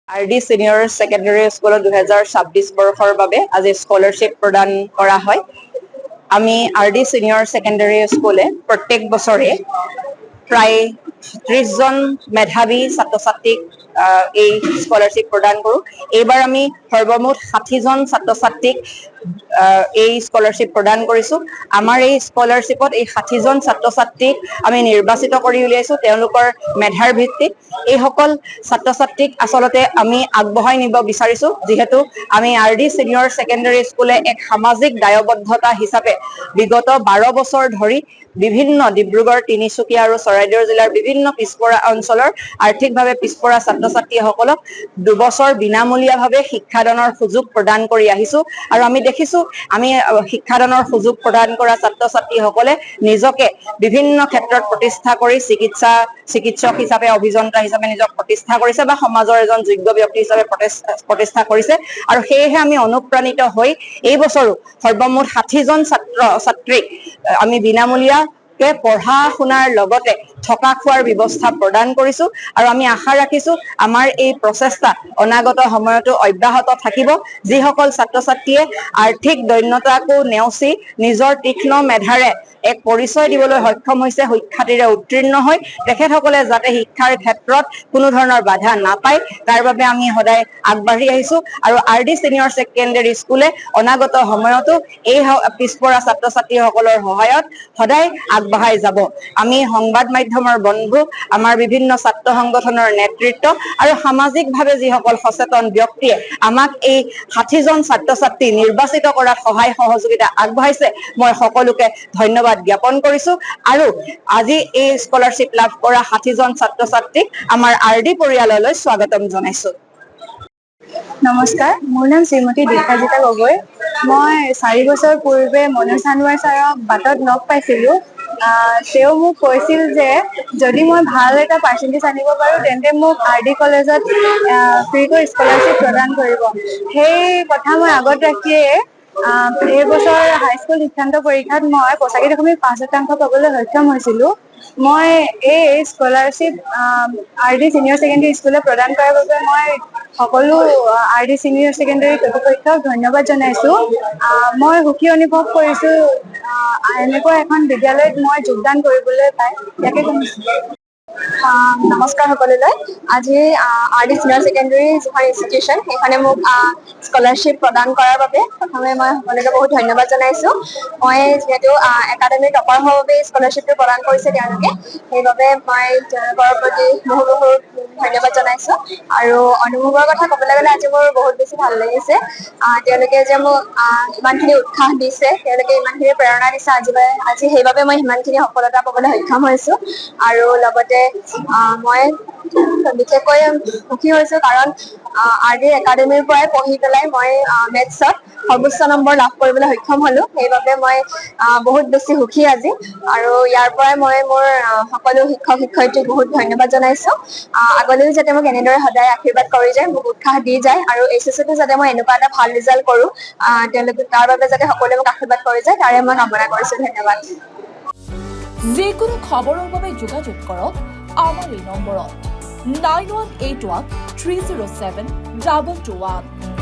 RD Senior Secondary School 2026 বৰ্ষৰ বাবে আজি স্কলাৰশ্বিপ প্ৰদান কৰা হয়। আমি RD Senior Secondary School প্ৰত্যেক বছৰে প্ৰায় 30 জন মেধাৱী ছাত্ৰ-ছাত্ৰীক এই স্কলাৰশ্বিপ প্ৰদান কৰোঁ। এইবাৰ আমি সৰ্বমুঠ 60 জন ছাত্ৰ-ছাত্ৰীক এই স্কলাৰশ্বিপ প্ৰদান কৰিছো। আমাৰ এই স্কলাৰশ্বিপত এই 60 জন ছাত্ৰ-ছাত্ৰীক আমি নিৰ্বাচিত কৰি উলিয়াইছো তেওঁলোকৰ মেধাৰ ভিত্তিত। এই সকল ছাত্ৰ-ছাত্ৰীক আচলতে আমি আগবঢ়াই নিব বিচাৰিছো, যিহেতু আমি RD Senior Secondary School এক সামাজিক দায়বদ্ধতা হিচাপে বিগত 12 বছৰ ধৰি বিভিন্ন ডিব্ৰুগড়, তিনিচুকীয়া আৰু চৰাইদেউ জিলাৰ বিভিন্ন পিছপৰা অঞ্চলৰ আৰ্থিকভাৱে পিছপৰা ছাত্ৰ-ছাত্ৰীসকলক 2 বছৰ বিনামূলীয়াভাৱে শিক্ষাদানৰ সুযোগ প্ৰদান কৰি আহিছো। আৰু আমি দেখিছো আমি শিক্ষাদানৰ সুযোগ প্ৰদান কৰা ছাত্ৰ-ছাত্ৰীসকলে নিজকে বিভিন্ন ক্ষেত্ৰত প্ৰতিষ্ঠা কৰি চিকিৎসক হিচাপে, অভিযন্তা হিচাপে নিজক প্ৰতিষ্ঠা কৰিছে বা সমাজৰ এজন যোগ্য ব্যক্তি হিচাপে প্ৰতিষ্ঠা কৰিছে। আৰু সেয়েহে আমি অনুপ্ৰাণিত হৈ এই বছৰো সৰ্বমুঠ 60 জন ছাত্ৰ-ছাত্ৰীক আমি বিনামূলীয়াকে পঢ়া শুনাৰ লগতে থকা খোৱাৰ ব্যৱস্থা প্ৰদান কৰিছো। আৰু আমি আশা ৰাখিছো আমাৰ এই প্ৰচেষ্টা অনাগত সময়তো অব্যাহত থাকিব। যিসকল ছাত্ৰ-ছাত্ৰীয়ে আৰ্থিক দৈন্যতাকো নেওচি নিজৰ তীক্ষ্ণ মেধাৰে এক পৰিচয় দিবলৈ সক্ষম হৈছে, সুখ্যাতিৰে উত্তীৰ্ণ হৈ তেখেতসকলে যাতে শিক্ষাৰ ক্ষেত্ৰত কোনো ধৰণৰ বাধা নাপায় তাৰ বাবে আমি সদায় আগবাঢ়ি আহিছো। আৰু RD Senior Secondary School অনাগত সময়তো এই পিছপৰা ছাত্ৰ-ছাত্ৰীসকলৰ সহায়ত সদায় আগবাঢ়াই যাব। আমি সংবাদ মাধ্যমৰ বন্ধু, আমাৰ বিভিন্ন ছাত্ৰ সংগঠনৰ নেতৃত্ব আৰু সামাজিকভাৱে যিসকল সচেতন ব্যক্তিয়ে আমাক এই 60 জন ছাত্ৰ-ছাত্ৰী নিৰ্বাচিত কৰাত সহায় সহযোগিতা আগবঢ়াইছে, মই সকলোকে ধন্যবাদ জ্ঞাপন কৰিছো। আৰু আজি এই স্কলাৰশ্বিপ লাভ কৰা 60 জন ছাত্ৰ-ছাত্ৰীক আমাৰ RD পৰিয়াললৈ স্বাগতম জনাইছো। নমস্কাৰ, মোৰ নাম শ্ৰীমতী দীক্ষাজিতা গগৈ। মই 4 বছৰ পূৰ্বে মনোজ চানুৱাৰ ছাৰক বাটত লগ পাইছিলো। তেওঁ মোক কৈছিল যে যদি মই ভাল এটা পাৰ্চেণ্টেজ আনিব পাৰো তেন্তে মোক RD কলেজত ফ্ৰীকৈ স্কলাৰশ্বিপ প্ৰদান কৰিব। সেই কথা মই আগত ৰাখিয়ে এই বছৰ হাইস্কুল শিক্ষান্ত পৰীক্ষাত মই 85.5% পাবলৈ সক্ষম হৈছিলো। মই এই scholarship RD Senior Secondary School প্ৰদান কৰাৰ বাবে মই সকলো RD Senior Secondary কৰ্তৃপক্ষক ধন্যবাদ জনাইছো। মই সুখী অনুভৱ কৰিছো এনেকুৱা এখন বিদ্যালয়ত মই যোগদান কৰিবলৈ পাই। ইয়াকে নমস্কাৰ সকলোলৈ। আজি RD Senior Secondary যিখন ইনষ্টিটিউশ্যন সেইখনে মোক স্কলাৰশ্বিপ প্ৰদান কৰাৰ বাবে প্ৰথমে মই সকলোকে বহুত ধন্যবাদ জনাইছো। মই যিহেতু একাডেমিক টপাৰ হোৱাৰ বাবে স্কলাৰশ্বিপটো প্ৰদান কৰিছে তেওঁলোকে, সেইবাবে মই তেওঁলোকৰ প্ৰতি বহুত ধন্যবাদ জনাইছো। আৰু অনুভৱৰ কথা ক'বলৈ গ'লে আজি মোৰ বহুত বেছি ভাল লাগিছে। তেওঁলোকে যে মোক ইমানখিনি উৎসাহ দিছে, তেওঁলোকে ইমানখিনি প্ৰেৰণা দিছে আজি সেইবাবে মই সিমানখিনি সফলতা পাবলৈ সক্ষম হৈছো। আৰু লগতে মই বিশেষকৈ সুখী হৈছো কাৰণ RD একাডেমিৰ পৰাই পঢ়ি পেলাই মই মেথছত সৰ্বোচ্চ নম্বৰ লাভ কৰিবলৈ সক্ষম হলো। সেইবাবে মই বহুত বেছি সুখী আজি। আৰু ইয়াৰ পৰাই মই মোৰ সকলো শিক্ষক শিক্ষয়িত্ৰীক বহুত ধন্যবাদ জনাইছো। আগলৈও যাতে মোক এনেদৰে সদায় আশীৰ্বাদ কৰি যায়, মোক উৎসাহ দি যায়। আৰু HSCতো যাতে মই এনেকুৱা এটা ভাল ৰিজাল্ট কৰো, তেওঁলোকে তাৰ বাবে যাতে সকলোৱে মোক আশীৰ্বাদ কৰি যায় তাৰে মই কামনা কৰিছো। ধন্যবাদ। যিকোনো খবৰৰ বাবে যোগাযোগ কৰক আমাৰ এই নম্বৰত 9181 307 221।